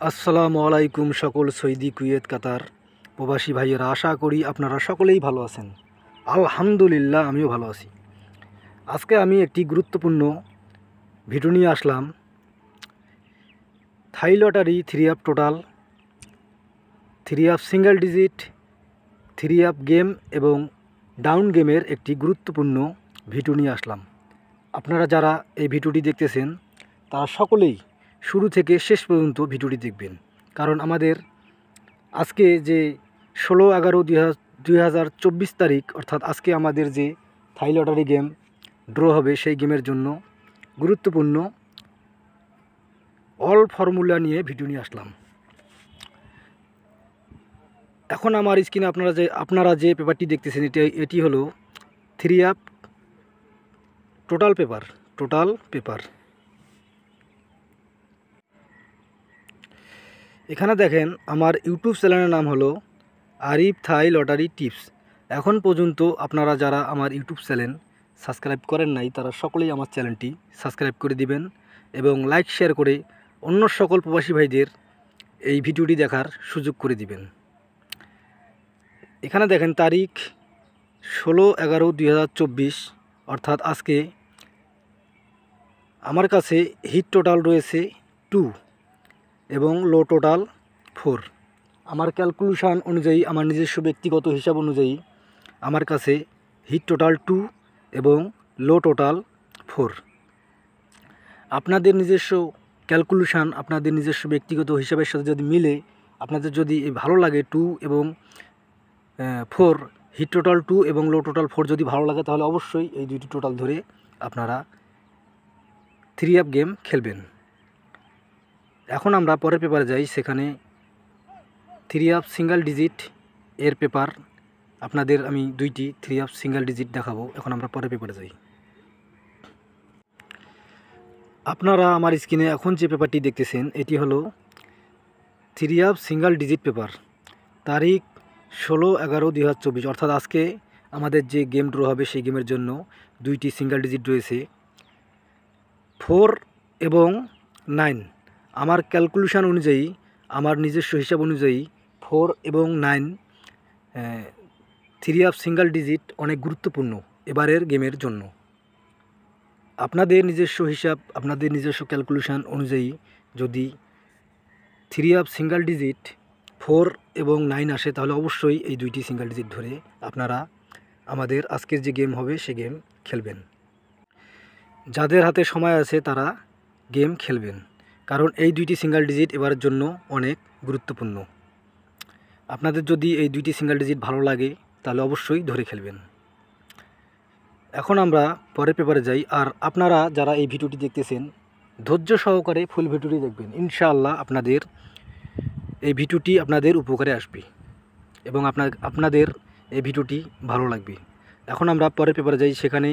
আসসালামু আলাইকুম সকল সৌদি কুয়েত কাতার প্রবাসী ভাইয়েরা, আশা করি আপনারা সকলেই ভালো আছেন। আলহামদুলিল্লাহ, আমিও ভালো আছি। আজকে আমি একটি গুরুত্বপূর্ণ ভিডিও নিয়ে আসলাম। Thai lottery 3 up total, 3 up single digit, 3 up game এবং ডাউন গেমের একটি গুরুত্বপূর্ণ ভিডিও নিয়ে আসলাম। আপনারা যারা এই ভিডিওটি দেখতেছেন তারা সকলেই শুরু থেকে শেষ পর্যন্ত ভিডিওটি দেখবেন, কারণ আমাদের আজকে যে 16/11/2024 তারিখ, অর্থাৎ আজকে আমাদের যে থাই লটারি গেম ড্র হবে সেই গেমের জন্য গুরুত্বপূর্ণ অল ফর্মুলা নিয়ে ভিডিও নিয়ে আসলাম। এখন আমার স্ক্রিনে আপনারা যে পেপারটি দেখতেছেন এটি হলো 3 আপ টোটাল পেপার। এখানে দেখেন আমার ইউটিউব চ্যানেলের নাম হলো আরিফ থাই লটারি টিপস। এখন পর্যন্ত আপনারা যারা আমার ইউটিউব চ্যানেল সাবস্ক্রাইব করেন নাই তারা সকলেই আমার চ্যানেলটি সাবস্ক্রাইব করে দিবেন এবং লাইক শেয়ার করে অন্য সকল প্রবাসী ভাইদের এই ভিডিওটি দেখার সুযোগ করে দিবেন। এখানে দেখেন তারিখ 16/11/2024, অর্থাৎ আজকে আমার কাছে হিট টোটাল রয়েছে 2 এবং লো টোটাল 4। আমার ক্যালকুলেশান অনুযায়ী, আমার নিজস্ব ব্যক্তিগত হিসাব অনুযায়ী আমার কাছে হিট টোটাল 2 এবং লো টোটাল 4। আপনাদের নিজস্ব ক্যালকুলেশান, আপনাদের নিজস্ব ব্যক্তিগত হিসাবের সাথে যদি মিলে, আপনাদের যদি ভালো লাগে 2 এবং 4, হিট টোটাল 2 এবং লো টোটাল 4 যদি ভালো লাগে, তাহলে অবশ্যই এই দুইটি টোটাল ধরে আপনারা 3 আপ গেম খেলবেন। এখন আমরা পরের পেপারে যাই। সেখানে 3 আপ সিঙ্গেল ডিজিট এর পেপার আপনাদের আমি 2টি 3 আপ সিঙ্গেল ডিজিট দেখাবো। এখন আমরা পরের পেপারে যাই। আপনারা আমার স্ক্রিনে এখন যে পেপারটি দেখতেছেন এটি হলো 3 আপ সিঙ্গেল ডিজিট পেপার, তারিখ 16/11/2024, অর্থাৎ আজকে আমাদের যে গেম ড্র হবে সেই গেমের জন্য 2টি সিঙ্গেল ডিজিট রয়েছে, 4 এবং 9। আমার ক্যালকুলেশান অনুযায়ী, আমার নিজস্ব হিসাব অনুযায়ী 4 এবং 9 3 আপ সিঙ্গেল ডিজিট অনেক গুরুত্বপূর্ণ এবারের গেমের জন্য। আপনাদের নিজস্ব হিসাব, আপনাদের নিজস্ব ক্যালকুলেশান অনুযায়ী যদি 3 আপ সিঙ্গেল ডিজিট 4 এবং 9 আসে, তাহলে অবশ্যই এই 2টি সিঙ্গেল ডিজিট ধরে আপনারা আমাদের আজকের যে গেম হবে সে গেম খেলবেন। যাদের হাতে সময় আছে তারা গেম খেলবেন, কারণ এই 2টি সিঙ্গেল ডিজিট এবারের জন্য অনেক গুরুত্বপূর্ণ। আপনাদের যদি এই 2টি সিঙ্গেল ডিজিট ভালো লাগে তাহলে অবশ্যই ধরে খেলবেন। এখন আমরা পরের পেপারে যাই। আর আপনারা যারা এই ভিডিওটি দেখতেছেন ধৈর্য সহকারে ফুল ভিডিওটি দেখবেন, ইনশাআল্লাহ আপনাদের এই ভিডিওটি আপনাদের উপকারে আসবে এবং আপনাদের এই ভিডিওটি ভালো লাগবে। এখন আমরা পরের পেপারে যাই। সেখানে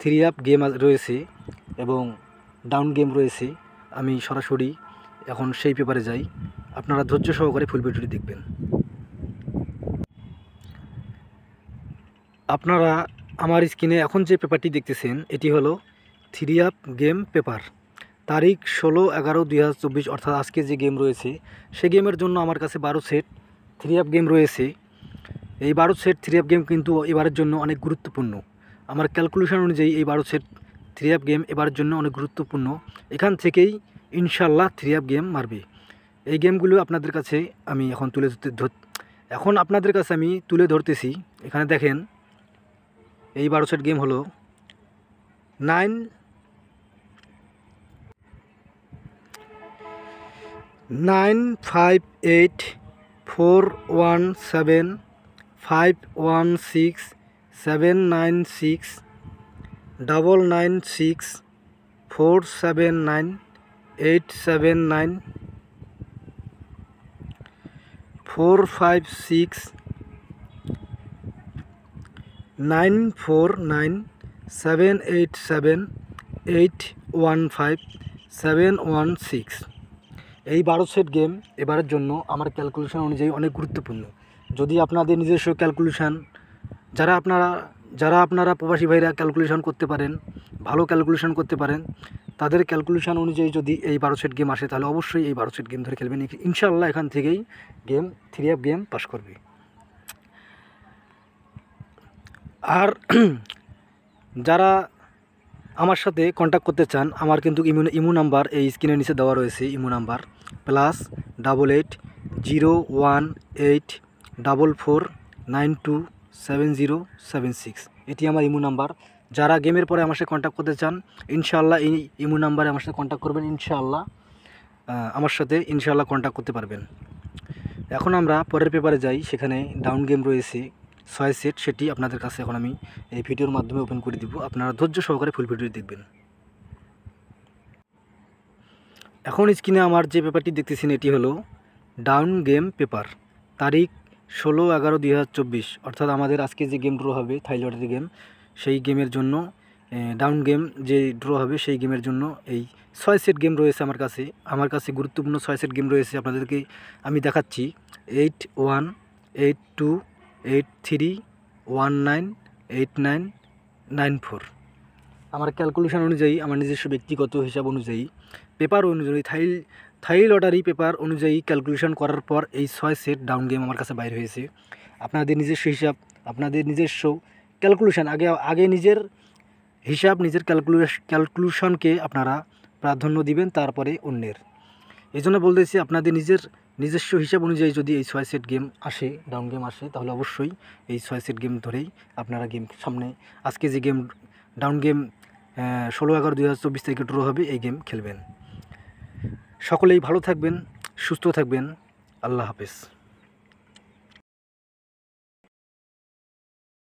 3 আপ গেম রয়েছে এবং ডাউন গেম রয়েছে। আমি সরাসরি এখন সেই পেপারে যাই। আপনারা ধৈর্য সহকারে ফুল ভিডিওটি দেখবেন। আপনারা আমার স্ক্রিনে এখন যে পেপারটি দেখতেছেন এটি হলো 3 আপ গেম পেপার, তারিখ 16/11/2024, অর্থাৎ আজকে যে গেম রয়েছে সেই গেমের জন্য আমার কাছে 12 সেট 3 আপ গেম রয়েছে। এই 12 সেট 3 আপ গেম কিন্তু এবারের জন্য অনেক গুরুত্বপূর্ণ। আমার ক্যালকুলেশন অনুযায়ী এই 12 সেট 3 আপ গেম এবারের জন্য অনেক গুরুত্বপূর্ণ। এখান থেকেই ইনশাল্লাহ 3 আপ গেম মারবে। এই গেমগুলো আপনাদের কাছে আমি এখন আপনাদের কাছে আমি তুলে ধরতেছি। এখানে দেখেন এই 12 সেট গেম হলো 9 5 8 4 1 7 5 1 6 7 9 6 9 9 6 4 7 9 8 7 9 4 5 6 9 4 9 7 8 7 8 1 5 7 1 6। এই 12 সেট গেম এবারের জন্য আমার ক্যালকুলেশন অনুযায়ী অনেক গুরুত্বপূর্ণ। যদি আপনাদের নিজস্ব ক্যালকুলেশান, যারা আপনারা প্রবাসী ভাইরা ক্যালকুলেশন করতে পারেন, ভালো ক্যালকুলেশন করতে পারেন, তাদের ক্যালকুলেশন অনুযায়ী যদি এই 12 সেট গেম আসে তাহলে অবশ্যই এই 12 সেট গেম ধরে খেলবেন, ইনশাআল্লাহ এখান থেকেই গেম 3F গেম পাস করবে। আর যারা আমার সাথে কন্ট্যাক্ট করতে চান, আমার কিন্তু ইমো নাম্বার এই স্ক্রিনের নিচে দেওয়া রয়েছে, ইমো নাম্বার +880184492707 এটি আমার ইমো নাম্বার। যারা গেমের পরে আমার সাথে কন্ট্যাক্ট করতে চান ইনশাআল্লাহ এই ইমো নাম্বারে আমার সাথে কন্ট্যাক্ট করবেন, ইনশাআল্লাহ আমার সাথে ইনশাআল্লাহ কন্ট্যাক্ট করতে পারবেন। এখন আমরা পরের পেপারে যাই, সেখানে ডাউন গেম রয়েছে 6 সেট, সেটি আপনাদের কাছে এখন আমি এই ভিডিওর মাধ্যমে ওপেন করে দিব, আপনারা ধৈর্য সহকারে ফুল ভিডিও দেখবেন। এখন স্ক্রিনে আমার যে পেপারটি দেখতেছেন এটি হলো ডাউন গেম পেপার, তারিখ 16/11/2024, অর্থাৎ আমাদের আজকে যে গেম ড্র হবে থাই লটারি গেম, সেই গেমের জন্য ডাউন গেম যে ড্র হবে সেই গেমের জন্য এই 6 সেট গেম রয়েছে আমার কাছে গুরুত্বপূর্ণ 6 সেট গেম রয়েছে, আপনাদেরকে আমি দেখাচ্ছি। 81 82 83 19 89 94 আমার ক্যালকুলেশন অনুযায়ী, আমার নিজস্ব ব্যক্তিগত হিসাব অনুযায়ী, পেপার অনুযায়ী থাই লটারি পেপার অনুযায়ী ক্যালকুলেশন করার পর এই 6 সেট ডাউন গেম আমার কাছে বাইর হয়েছে। আপনাদের নিজস্ব হিসাব, আপনাদের নিজস্ব ক্যালকুলেশন, আগে নিজের হিসাব, নিজের ক্যালকুলেশনকে আপনারা প্রাধান্য দিবেন, তারপরে অন্যের। এই জন্য বলতেছি আপনাদের নিজস্ব হিসাব অনুযায়ী যদি এই 6 সেট গেম আসে, ডাউন গেম আসে, তাহলে অবশ্যই এই 6 সেট গেম ধরেই আপনারা গেম সামনে আজকে যে গেম ডাউন গেম 16/11/2024 তারিখে ড্র হবে এই গেম খেলবেন। সকলেই ভালো থাকবেন, সুস্থ থাকবেন, আল্লাহ হাফেজ।